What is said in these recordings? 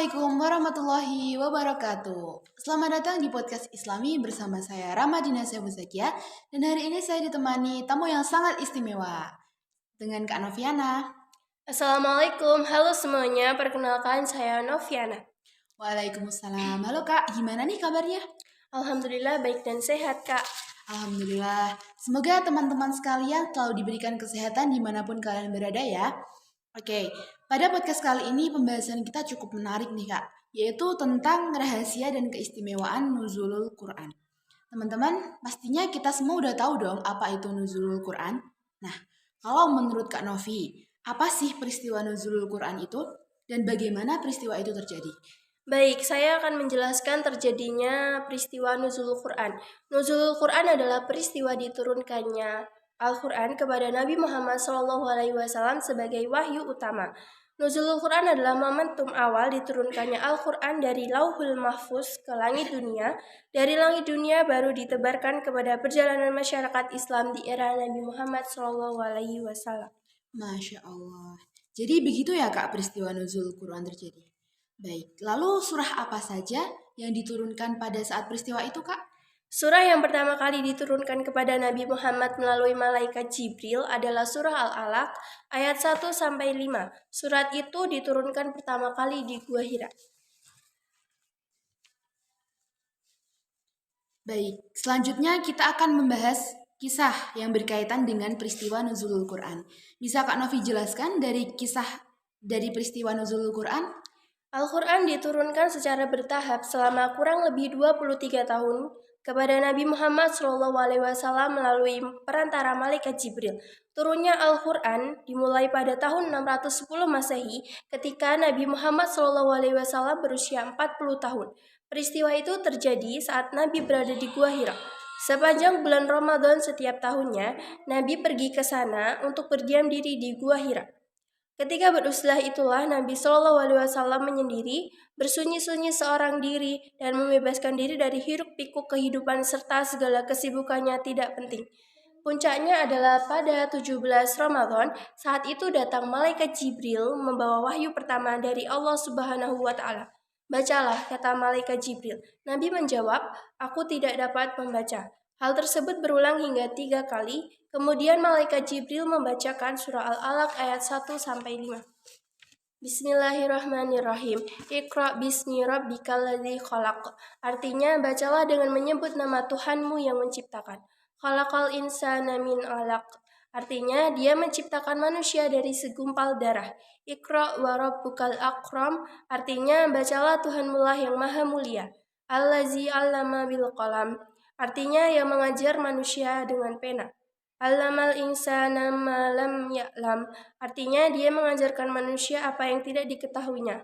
Assalamualaikum warahmatullahi wabarakatuh. Selamat datang di podcast Islami bersama saya Ramadina Sebuzakia. Dan hari ini saya ditemani tamu yang sangat istimewa dengan Kak Noviana. Assalamualaikum, halo semuanya, perkenalkan saya Noviana. Waalaikumsalam. Halo Kak, gimana nih kabarnya? Alhamdulillah baik dan sehat Kak. Alhamdulillah. Semoga teman-teman sekalian selalu diberikan kesehatan dimanapun kalian berada ya. Oke, pada podcast kali ini pembahasan kita cukup menarik nih Kak, yaitu tentang rahasia dan keistimewaan nuzulul Quran. Teman-teman, pastinya kita semua udah tahu dong apa itu nuzulul Quran. Nah, kalau menurut Kak Novi, apa sih peristiwa nuzulul Quran itu dan bagaimana peristiwa itu terjadi? Baik, saya akan menjelaskan terjadinya peristiwa Nuzulul Quran. Nuzulul Quran adalah peristiwa diturunkannya Al-Quran kepada Nabi Muhammad SAW sebagai wahyu utama. Nuzulul Quran adalah momentum awal diturunkannya Al-Quran dari Lauhul Mahfuz ke langit dunia. Dari langit dunia baru ditebarkan kepada perjalanan masyarakat Islam di era Nabi Muhammad SAW. Masya Allah. Jadi begitu ya Kak peristiwa nuzul Quran terjadi. Baik, lalu surah apa saja yang diturunkan pada saat peristiwa itu Kak? Surah yang pertama kali diturunkan kepada Nabi Muhammad melalui malaikat Jibril adalah surah Al-Alaq ayat 1-5. Surat itu diturunkan pertama kali di Gua Hira. Baik, selanjutnya kita akan membahas kisah yang berkaitan dengan peristiwa nuzulul Quran. Bisa Kak Novi jelaskan dari peristiwa nuzulul Quran? Al-Quran diturunkan secara bertahap selama kurang lebih 23 tahun kepada Nabi Muhammad SAW melalui perantara malaikat Jibril. Turunnya Al-Quran dimulai pada tahun 610 Masehi ketika Nabi Muhammad SAW berusia 40 tahun. Peristiwa itu terjadi saat Nabi berada di Gua Hira. Sepanjang bulan Ramadan setiap tahunnya, Nabi pergi ke sana untuk berdiam diri di Gua Hira. Ketika berusilah itulah Nabi SAW menyendiri, bersunyi-sunyi seorang diri, dan membebaskan diri dari hiruk-pikuk kehidupan serta segala kesibukannya tidak penting. Puncaknya adalah pada 17 Ramadan, saat itu datang malaikat Jibril membawa wahyu pertama dari Allah Subhanahu wa Ta'ala. Bacalah, kata malaikat Jibril. Nabi menjawab, aku tidak dapat membaca. Hal tersebut berulang hingga 3 kali, kemudian malaikat Jibril membacakan surah Al-Alaq ayat 1-5. Bismillahirrahmanirrahim. Iqra bismi rabbikal ladzi khalaq. Artinya, bacalah dengan menyebut nama Tuhanmu yang menciptakan. Khalaqal insana min 'alaq. Artinya, dia menciptakan manusia dari segumpal darah. Iqra wa rabbukal akram. Artinya, bacalah Tuhanmu lah yang maha mulia. Allazi 'allama bil qalam. Artinya, yang mengajar manusia dengan pena. Allamal insana ma lam ya'lam. Artinya dia mengajarkan manusia apa yang tidak diketahuinya.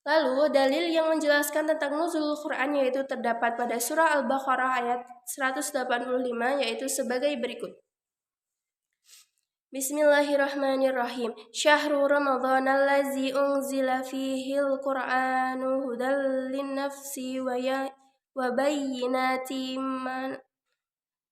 Lalu dalil yang menjelaskan tentang nuzul Quran yaitu terdapat pada surah Al-Baqarah ayat 185 yaitu sebagai berikut. Bismillahirrahmanirrahim. Syahrul Ramadan allazi unzila fihil Qur'anu hudal linnafsi wa bayyinatin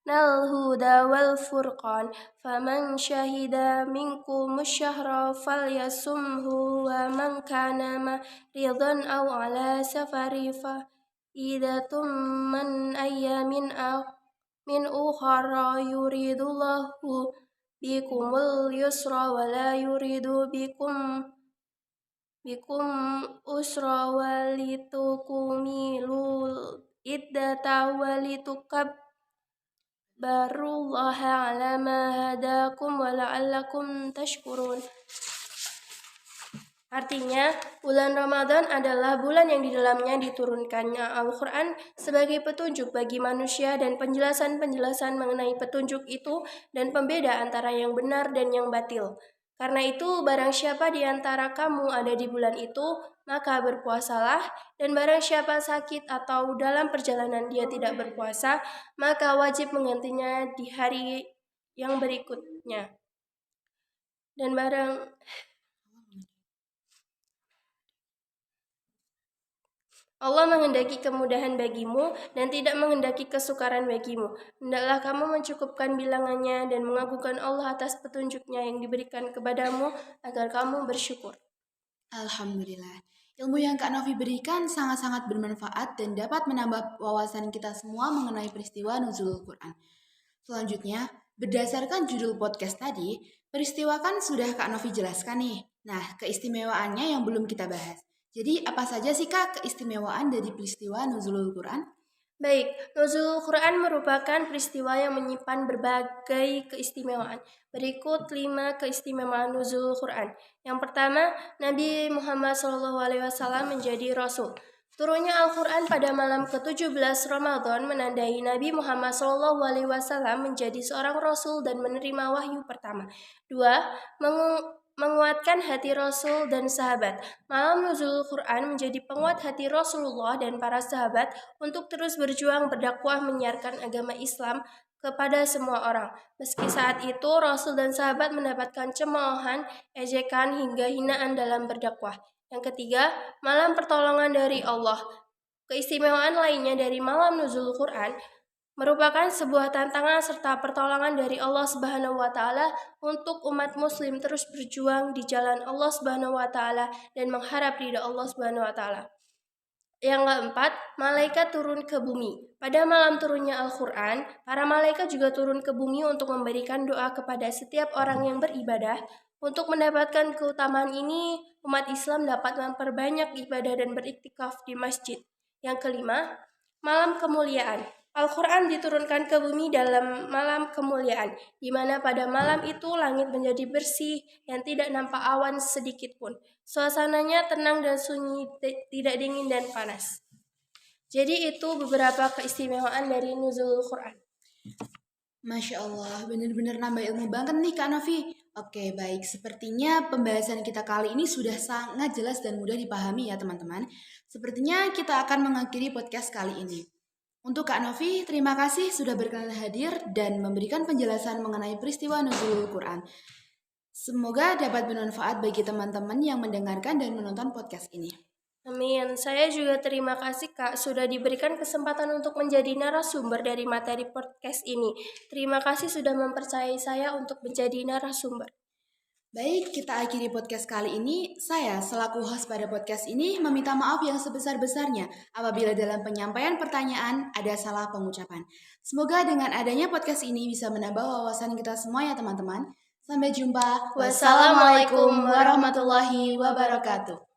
الهدى والفرقان فمن شهد منكم الشهر فليصمه ومن كان مريضا أو على سفر فعدة من أيام من أخرى يريد الله بكم اليسر ولا يريد بكم أسر ولتكملوا العدة Barullaha ala ma hadakum wa la'allakum tashkurun. Artinya, bulan Ramadan adalah bulan yang di dalamnya diturunkannya Al-Quran sebagai petunjuk bagi manusia dan penjelasan-penjelasan mengenai petunjuk itu dan pembeda antara yang benar dan yang batil. Karena itu, barang siapa di antara kamu ada di bulan itu, maka berpuasalah, dan barang siapa sakit atau dalam perjalanan dia tidak berpuasa, maka wajib menggantinya di hari yang berikutnya. Dan barang Allah menghendaki kemudahan bagimu dan tidak menghendaki kesukaran bagimu. Hendaklah kamu mencukupkan bilangannya dan mengagungkan Allah atas petunjuknya yang diberikan kepadamu agar kamu bersyukur. Alhamdulillah. Ilmu yang Kak Novi berikan sangat-sangat bermanfaat dan dapat menambah wawasan kita semua mengenai peristiwa nuzulul Quran. Selanjutnya, berdasarkan judul podcast tadi, peristiwa kan sudah Kak Novi jelaskan nih. Nah, keistimewaannya yang belum kita bahas. Jadi, apa saja sih Kak keistimewaan dari peristiwa nuzulul Quran? Baik, nuzulul Quran merupakan peristiwa yang menyimpan berbagai keistimewaan. Berikut 5 keistimewaan nuzulul Quran. Yang pertama, Nabi Muhammad SAW menjadi Rasul. Turunnya Al-Quran pada malam ke-17 Ramadan menandai Nabi Muhammad SAW menjadi seorang Rasul dan menerima wahyu pertama. 2. Menguatkan hati Rasul dan sahabat. Malam nuzul Quran menjadi penguat hati Rasulullah dan para sahabat untuk terus berjuang berdakwah menyiarkan agama Islam kepada semua orang. Meski saat itu Rasul dan sahabat mendapatkan cemoohan, ejekan hingga hinaan dalam berdakwah. Yang ketiga, malam pertolongan dari Allah. Keistimewaan lainnya dari malam nuzul Quran merupakan sebuah tantangan serta pertolongan dari Allah Subhanahu wa taala untuk umat muslim terus berjuang di jalan Allah Subhanahu wa taala dan mengharap ridha Allah Subhanahu wa taala. Yang keempat, malaikat turun ke bumi. Pada malam turunnya Al-Quran, para malaikat juga turun ke bumi untuk memberikan doa kepada setiap orang yang beribadah. Untuk mendapatkan keutamaan ini, umat Islam dapat memperbanyak ibadah dan beriktikaf di masjid. Yang kelima, malam kemuliaan. Al-Quran diturunkan ke bumi dalam malam kemuliaan, di mana pada malam itu langit menjadi bersih dan tidak nampak awan sedikit pun. Suasananya tenang dan sunyi, tidak dingin dan panas. Jadi itu beberapa keistimewaan dari nuzulul Quran. Masya Allah, benar-benar nambah ilmu banget nih Kak Novi. Oke, baik. Sepertinya pembahasan kita kali ini sudah sangat jelas dan mudah dipahami ya teman-teman. Sepertinya kita akan mengakhiri podcast kali ini. Untuk Kak Novi, terima kasih sudah berkenan hadir dan memberikan penjelasan mengenai peristiwa nuzulul Quran. Semoga dapat bermanfaat bagi teman-teman yang mendengarkan dan menonton podcast ini. Amin. Saya juga terima kasih Kak sudah diberikan kesempatan untuk menjadi narasumber dari materi podcast ini. Terima kasih sudah mempercayai saya untuk menjadi narasumber. Baik, kita akhiri podcast kali ini. Saya selaku host pada podcast ini meminta maaf yang sebesar-besarnya apabila dalam penyampaian pertanyaan ada salah pengucapan. Semoga dengan adanya podcast ini bisa menambah wawasan kita semua ya teman-teman. Sampai jumpa. Wassalamualaikum warahmatullahi wabarakatuh.